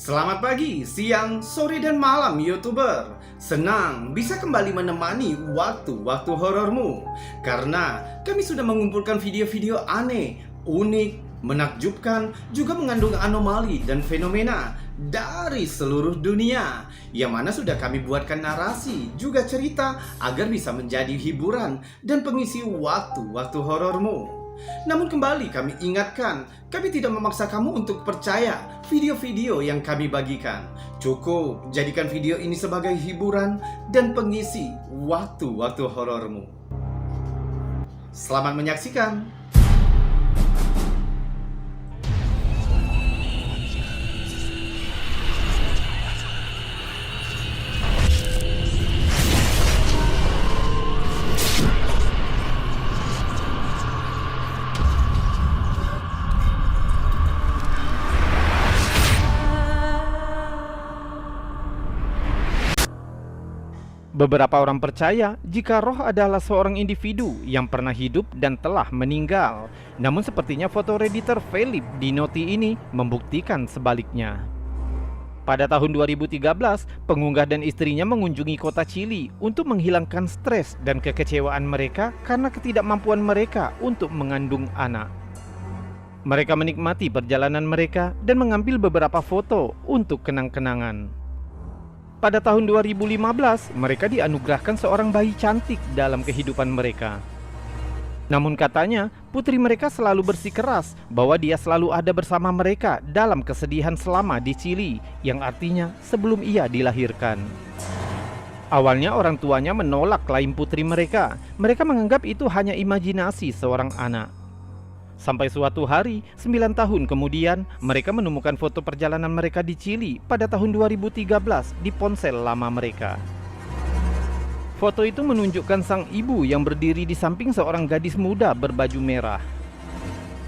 Selamat pagi, siang, sore, dan malam YouTuber. Senang bisa kembali menemani waktu-waktu horormu. Karena kami sudah mengumpulkan video-video aneh, unik, menakjubkan, juga mengandung anomali dan fenomena dari seluruh dunia. Yang mana sudah kami buatkan narasi, juga cerita agar bisa menjadi hiburan dan pengisi waktu-waktu horormu. Namun kembali kami ingatkan, kami tidak memaksa kamu untuk percaya video-video yang kami bagikan. Cukup jadikan video ini sebagai hiburan dan pengisi waktu-waktu horormu. Selamat menyaksikan. Beberapa orang percaya jika roh adalah seorang individu yang pernah hidup dan telah meninggal. Namun sepertinya foto redditor Philip Dinoti ini membuktikan sebaliknya. Pada tahun 2013, pengunggah dan istrinya mengunjungi kota Chili untuk menghilangkan stres dan kekecewaan mereka karena ketidakmampuan mereka untuk mengandung anak. Mereka menikmati perjalanan mereka dan mengambil beberapa foto untuk kenang-kenangan. Pada tahun 2015, mereka dianugerahkan seorang bayi cantik dalam kehidupan mereka. Namun katanya, putri mereka selalu bersikeras bahwa dia selalu ada bersama mereka dalam kesedihan selama di Chili, yang artinya sebelum ia dilahirkan. Awalnya orang tuanya menolak klaim putri mereka. Mereka menganggap itu hanya imajinasi seorang anak. Sampai suatu hari, 9 tahun kemudian, mereka menemukan foto perjalanan mereka di Chili pada tahun 2013 di ponsel lama mereka. Foto itu menunjukkan sang ibu yang berdiri di samping seorang gadis muda berbaju merah.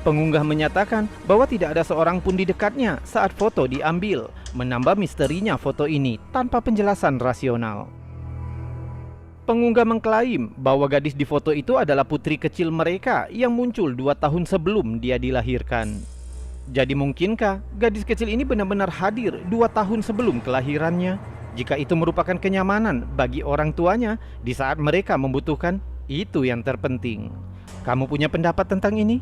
Pengunggah menyatakan bahwa tidak ada seorang pun di dekatnya saat foto diambil, menambah misterinya foto ini tanpa penjelasan rasional. Pengunggah mengklaim bahwa gadis di foto itu adalah putri kecil mereka yang muncul 2 tahun sebelum dia dilahirkan. Jadi mungkinkah gadis kecil ini benar-benar hadir 2 tahun sebelum kelahirannya? Jika itu merupakan kenyamanan bagi orang tuanya di saat mereka membutuhkan, itu yang terpenting. Kamu punya pendapat tentang ini?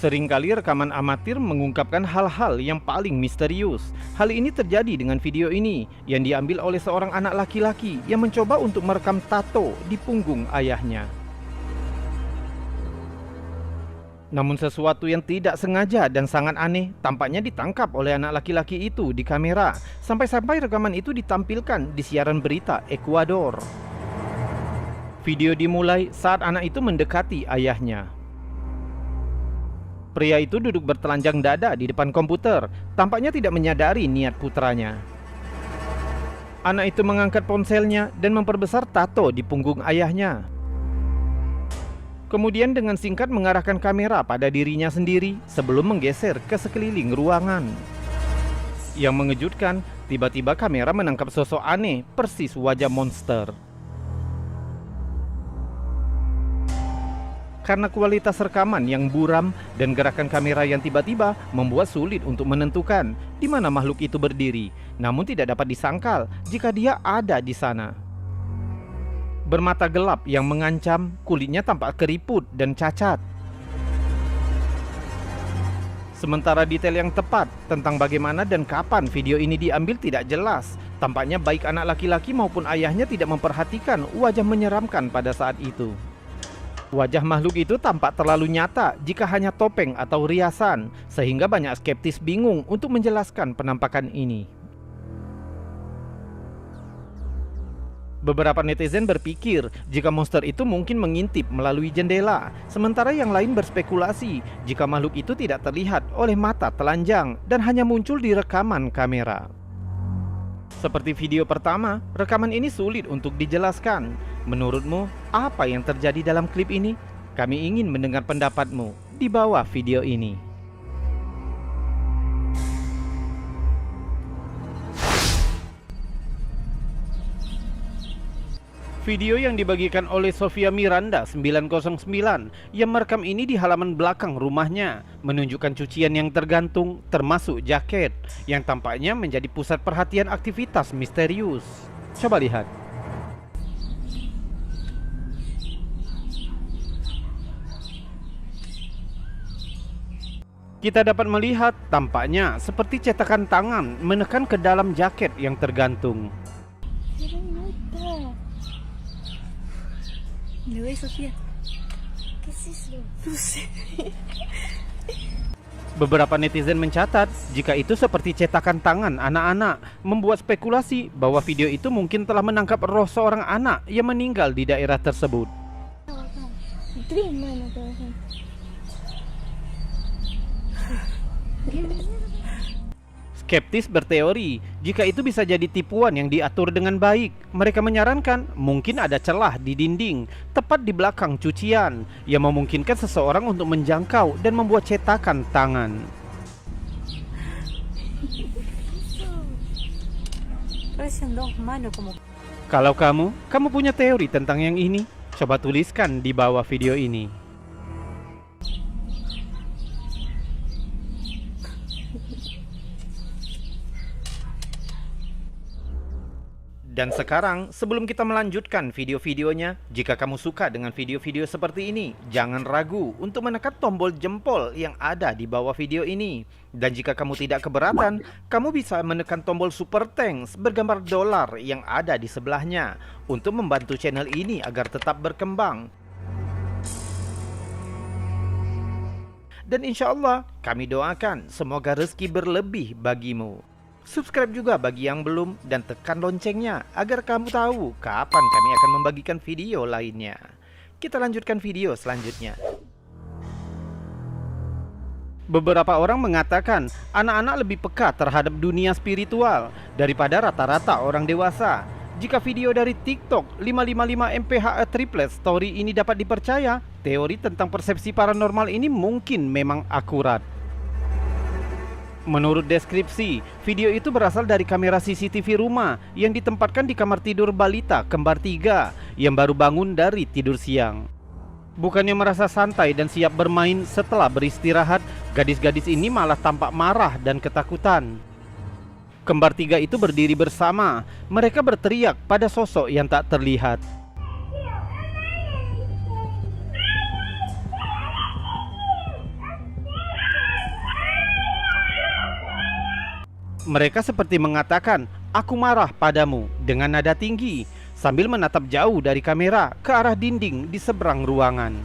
Seringkali rekaman amatir mengungkapkan hal-hal yang paling misterius. Hal ini terjadi dengan video ini yang diambil oleh seorang anak laki-laki yang mencoba untuk merekam tato di punggung ayahnya. Namun sesuatu yang tidak sengaja dan sangat aneh tampaknya ditangkap oleh anak laki-laki itu di kamera. Sampai-sampai rekaman itu ditampilkan di siaran berita Ekuador. Video dimulai saat anak itu mendekati ayahnya. Pria itu duduk bertelanjang dada di depan komputer, tampaknya tidak menyadari niat putranya. Anak itu mengangkat ponselnya dan memperbesar tato di punggung ayahnya. Kemudian dengan singkat mengarahkan kamera pada dirinya sendiri sebelum menggeser ke sekeliling ruangan. Yang mengejutkan, tiba-tiba kamera menangkap sosok aneh, persis wajah monster. Karena kualitas rekaman yang buram dan gerakan kamera yang tiba-tiba membuat sulit untuk menentukan di mana makhluk itu berdiri, namun tidak dapat disangkal jika dia ada di sana. Bermata gelap yang mengancam, kulitnya tampak keriput dan cacat. Sementara detail yang tepat tentang bagaimana dan kapan video ini diambil tidak jelas. Tampaknya baik anak laki-laki maupun ayahnya tidak memperhatikan wajah menyeramkan pada saat itu. Wajah makhluk itu tampak terlalu nyata jika hanya topeng atau riasan, sehingga banyak skeptis bingung untuk menjelaskan penampakan ini. Beberapa netizen berpikir jika monster itu mungkin mengintip melalui jendela, sementara yang lain berspekulasi jika makhluk itu tidak terlihat oleh mata telanjang dan hanya muncul di rekaman kamera. Seperti video pertama, rekaman ini sulit untuk dijelaskan. Menurutmu, apa yang terjadi dalam klip ini? Kami ingin mendengar pendapatmu di bawah video ini. Video yang dibagikan oleh Sofia Miranda 909 yang merekam ini di halaman belakang rumahnya menunjukkan cucian yang tergantung termasuk jaket yang tampaknya menjadi pusat perhatian aktivitas misterius. Coba lihat. Kita dapat melihat tampaknya seperti cetakan tangan menekan ke dalam jaket yang tergantung. Sofía. ¿Qué es eso? No sé. Beberapa netizen mencatat jika itu seperti cetakan tangan anak-anak, membuat spekulasi bahwa video itu mungkin telah menangkap roh seorang anak yang meninggal di daerah tersebut. Skeptis berteori jika itu bisa jadi tipuan yang diatur dengan baik. Mereka menyarankan mungkin ada celah di dinding tepat di belakang cucian yang memungkinkan seseorang untuk menjangkau dan membuat cetakan tangan. Kalau kamu punya teori tentang yang ini, coba tuliskan di bawah video ini. Dan sekarang, sebelum kita melanjutkan video-videonya, jika kamu suka dengan video-video seperti ini, jangan ragu untuk menekan tombol jempol yang ada di bawah video ini. Dan jika kamu tidak keberatan, kamu bisa menekan tombol super thanks bergambar dolar yang ada di sebelahnya untuk membantu channel ini agar tetap berkembang. Dan insya Allah, kami doakan semoga rezeki berlebih bagimu. Subscribe juga bagi yang belum dan tekan loncengnya agar kamu tahu kapan kami akan membagikan video lainnya. Kita lanjutkan video selanjutnya. Beberapa orang mengatakan anak-anak lebih peka terhadap dunia spiritual daripada rata-rata orang dewasa. Jika video dari TikTok 555 MPHA triplet story ini dapat dipercaya, teori tentang persepsi paranormal ini mungkin memang akurat. Menurut deskripsi, video itu berasal dari kamera CCTV rumah yang ditempatkan di kamar tidur balita kembar 3 yang baru bangun dari tidur siang. Bukannya merasa santai dan siap bermain setelah beristirahat, gadis-gadis ini malah tampak marah dan ketakutan. Kembar 3 itu berdiri bersama, mereka berteriak pada sosok yang tak terlihat. Mereka seperti mengatakan, "Aku marah padamu," dengan nada tinggi, sambil menatap jauh dari kamera ke arah dinding di seberang ruangan.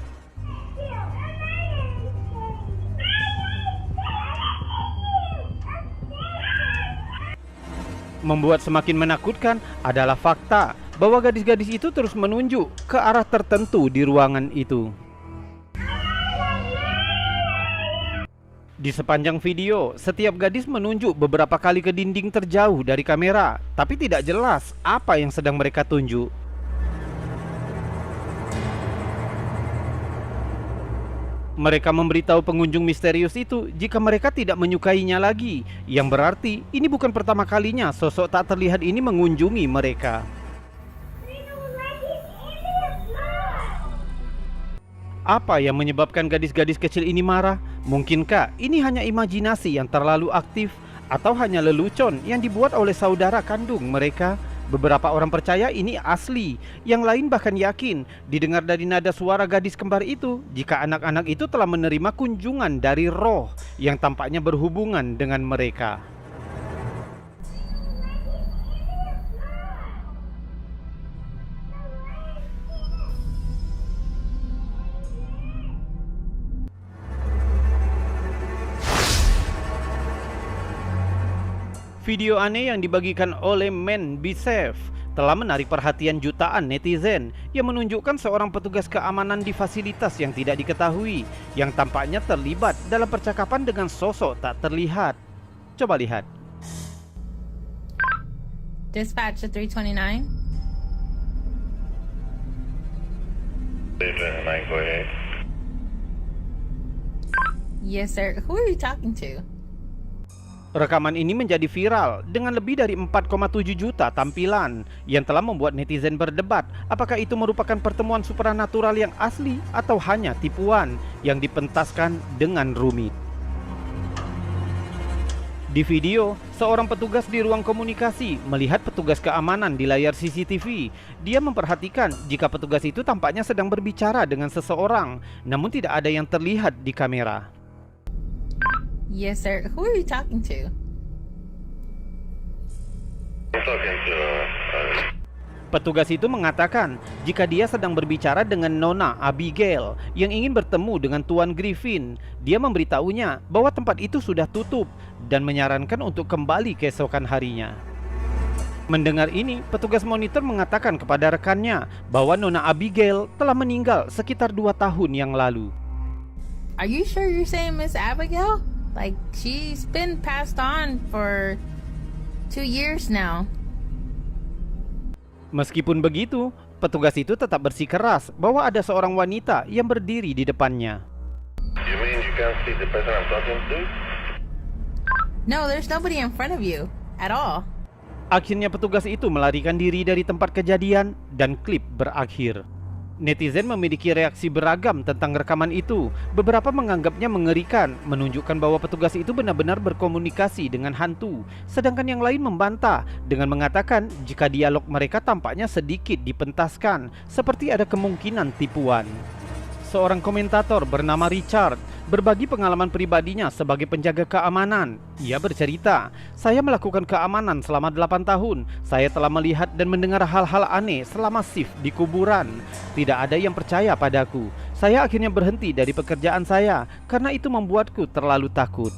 Membuat semakin menakutkan adalah fakta bahwa gadis-gadis itu terus menunjuk ke arah tertentu di ruangan itu. Di sepanjang video, setiap gadis menunjuk beberapa kali ke dinding terjauh dari kamera, tapi tidak jelas apa yang sedang mereka tunjuk. Mereka memberitahu pengunjung misterius itu jika mereka tidak menyukainya lagi, yang berarti ini bukan pertama kalinya sosok tak terlihat ini mengunjungi mereka. Apa yang menyebabkan gadis-gadis kecil ini marah? Mungkinkah ini hanya imajinasi yang terlalu aktif atau hanya lelucon yang dibuat oleh saudara kandung mereka? Beberapa orang percaya ini asli, yang lain bahkan yakin didengar dari nada suara gadis kembar itu jika anak-anak itu telah menerima kunjungan dari roh yang tampaknya berhubungan dengan mereka. Video aneh yang dibagikan oleh Men Be Safe telah menarik perhatian jutaan netizen yang menunjukkan seorang petugas keamanan di fasilitas yang tidak diketahui yang tampaknya terlibat dalam percakapan dengan sosok tak terlihat. Coba lihat. Dispatch to 329. Go ahead. Yes, sir. Who are you talking to? Rekaman ini menjadi viral dengan lebih dari 4,7 juta tampilan yang telah membuat netizen berdebat apakah itu merupakan pertemuan supranatural yang asli atau hanya tipuan yang dipentaskan dengan rumit. Di video, seorang petugas di ruang komunikasi melihat petugas keamanan di layar CCTV. Dia memperhatikan jika petugas itu tampaknya sedang berbicara dengan seseorang, namun tidak ada yang terlihat di kamera. Yes, sir. Who are you talking to? I'm talking to Petugas itu mengatakan jika dia sedang berbicara dengan Nona Abigail yang ingin bertemu dengan Tuan Griffin. Dia memberitahunya bahwa tempat itu sudah tutup dan menyarankan untuk kembali keesokan harinya. Mendengar ini, petugas monitor mengatakan kepada rekannya bahwa Nona Abigail telah meninggal sekitar 2 tahun yang lalu. Are you sure you're saying Miss Abigail? Like, she's been passed on for 2 years now. Meskipun begitu, petugas itu tetap bersikeras bahwa ada seorang wanita yang berdiri di depannya. You mean you can't see the person I'm talking to? No, there's nobody in front of you at all. Akhirnya petugas itu melarikan diri dari tempat kejadian dan klip berakhir. Netizen memiliki reaksi beragam tentang rekaman itu. Beberapa menganggapnya mengerikan, menunjukkan bahwa petugas itu benar-benar berkomunikasi dengan hantu. Sedangkan yang lain membantah dengan mengatakan jika dialog mereka tampaknya sedikit dipentaskan, seperti ada kemungkinan tipuan. Seorang komentator bernama Richard berbagi pengalaman pribadinya sebagai penjaga keamanan. Ia bercerita, "Saya melakukan keamanan selama 8 tahun. Saya telah melihat dan mendengar hal-hal aneh selama shift di kuburan. Tidak ada yang percaya padaku. Saya akhirnya berhenti dari pekerjaan saya karena itu membuatku terlalu takut."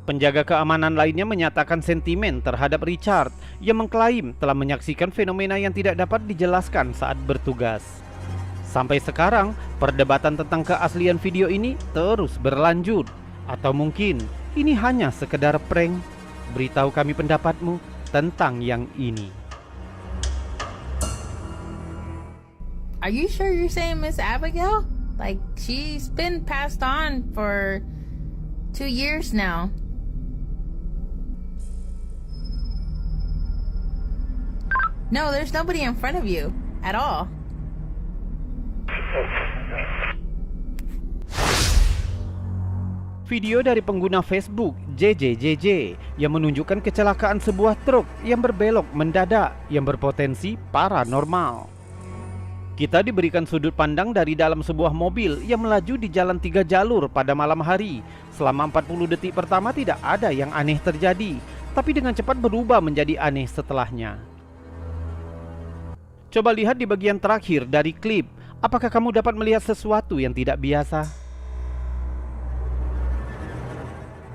Penjaga keamanan lainnya menyatakan sentimen terhadap Richard yang mengklaim telah menyaksikan fenomena yang tidak dapat dijelaskan saat bertugas. Sampai sekarang, perdebatan tentang keaslian video ini terus berlanjut. Atau mungkin ini hanya sekedar prank? Beritahu kami pendapatmu tentang yang ini. Are you sure you're saying Miss Abigail? Like, she's been passed on for 2 years now. No, there's nobody in front of you at all. Video dari pengguna Facebook JJJJ yang menunjukkan kecelakaan sebuah truk yang berbelok mendadak yang berpotensi paranormal. Kita diberikan sudut pandang dari dalam sebuah mobil yang melaju di jalan 3 jalur pada malam hari. Selama 40 detik pertama tidak ada yang aneh terjadi, tapi dengan cepat berubah menjadi aneh setelahnya. Coba lihat di bagian terakhir dari klip. Apakah kamu dapat melihat sesuatu yang tidak biasa?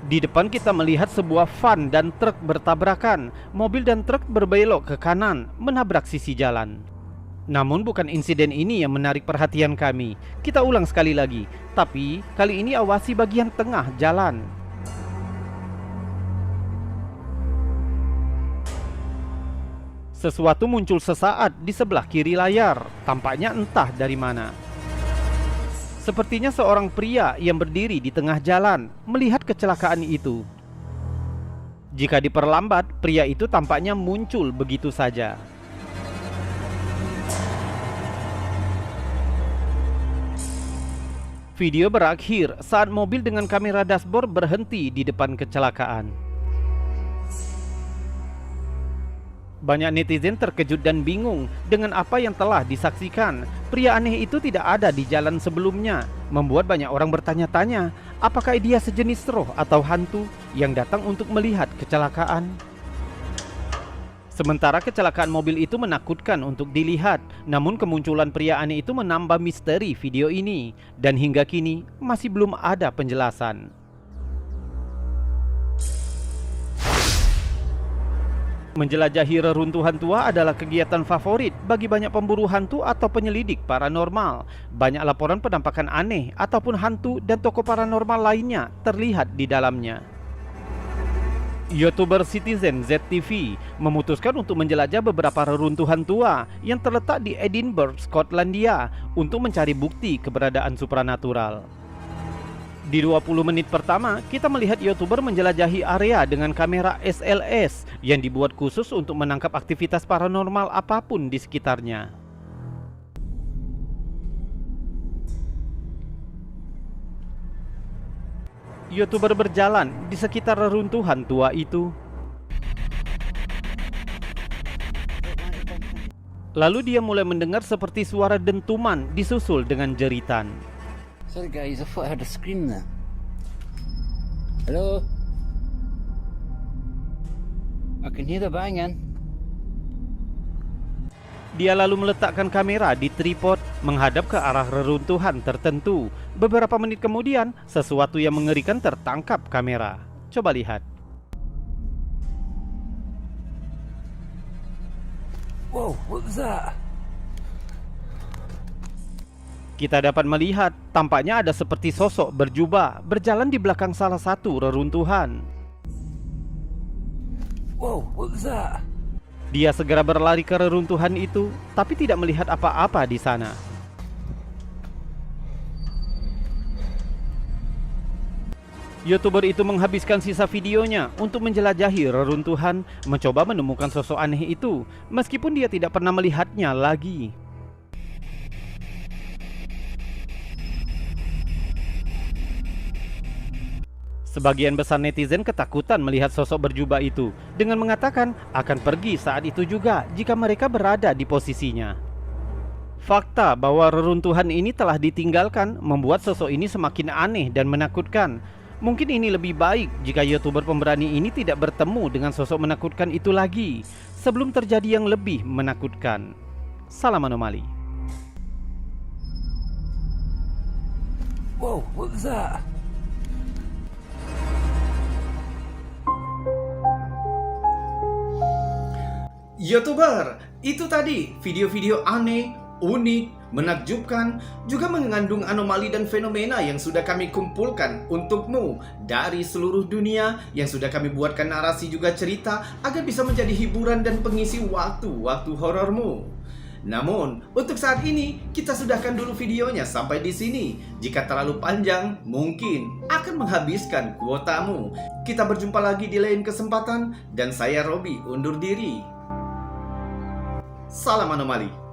Di depan kita melihat sebuah van dan truk bertabrakan. Mobil dan truk berbelok ke kanan, menabrak sisi jalan. Namun bukan insiden ini yang menarik perhatian kami. Kita ulang sekali lagi, tapi kali ini awasi bagian tengah jalan. Sesuatu muncul sesaat di sebelah kiri layar, tampaknya entah dari mana. Sepertinya seorang pria yang berdiri di tengah jalan melihat kecelakaan itu. Jika diperlambat, pria itu tampaknya muncul begitu saja. Video berakhir saat mobil dengan kamera dashboard berhenti di depan kecelakaan. Banyak netizen terkejut dan bingung dengan apa yang telah disaksikan. Pria aneh itu tidak ada di jalan sebelumnya, membuat banyak orang bertanya-tanya, apakah dia sejenis roh atau hantu yang datang untuk melihat kecelakaan? Sementara kecelakaan mobil itu menakutkan untuk dilihat, namun kemunculan pria aneh itu menambah misteri video ini, dan hingga kini masih belum ada penjelasan. Menjelajahi reruntuhan tua adalah kegiatan favorit bagi banyak pemburu hantu atau penyelidik paranormal. Banyak laporan penampakan aneh ataupun hantu dan tokoh paranormal lainnya terlihat di dalamnya. YouTuber Citizen ZTV memutuskan untuk menjelajah beberapa reruntuhan tua yang terletak di Edinburgh, Skotlandia untuk mencari bukti keberadaan supranatural. Di 20 menit pertama, kita melihat YouTuber menjelajahi area dengan kamera SLS yang dibuat khusus untuk menangkap aktivitas paranormal apapun di sekitarnya. YouTuber berjalan di sekitar reruntuhan tua itu. Lalu dia mulai mendengar seperti suara dentuman disusul dengan jeritan. Sorry guys, I thought I heard a scream there. Hello? I can hear the banging. Dia lalu meletakkan kamera di tripod menghadap ke arah reruntuhan tertentu. Beberapa menit kemudian, sesuatu yang mengerikan tertangkap kamera. Coba lihat. Whoa, what was that? Kita dapat melihat, tampaknya ada seperti sosok berjubah berjalan di belakang salah satu reruntuhan. Whoa, what was that? Dia segera berlari ke reruntuhan itu, tapi tidak melihat apa-apa di sana. YouTuber itu menghabiskan sisa videonya untuk menjelajahi reruntuhan, mencoba menemukan sosok aneh itu, meskipun dia tidak pernah melihatnya lagi. Sebagian besar netizen ketakutan melihat sosok berjubah itu dengan mengatakan akan pergi saat itu juga jika mereka berada di posisinya. Fakta bahwa reruntuhan ini telah ditinggalkan membuat sosok ini semakin aneh dan menakutkan. Mungkin ini lebih baik jika YouTuber pemberani ini tidak bertemu dengan sosok menakutkan itu lagi sebelum terjadi yang lebih menakutkan. Salam anomali. Whoa, what was that? YouTuber, itu tadi video-video aneh, unik, menakjubkan, juga mengandung anomali dan fenomena yang sudah kami kumpulkan untukmu dari seluruh dunia, yang sudah kami buatkan narasi juga cerita agar bisa menjadi hiburan dan pengisi waktu-waktu horormu. Namun, untuk saat ini kita sudahkan dulu videonya sampai di sini. Jika terlalu panjang, mungkin akan menghabiskan kuotamu. Kita berjumpa lagi di lain kesempatan dan saya Robi undur diri. Salam anomali.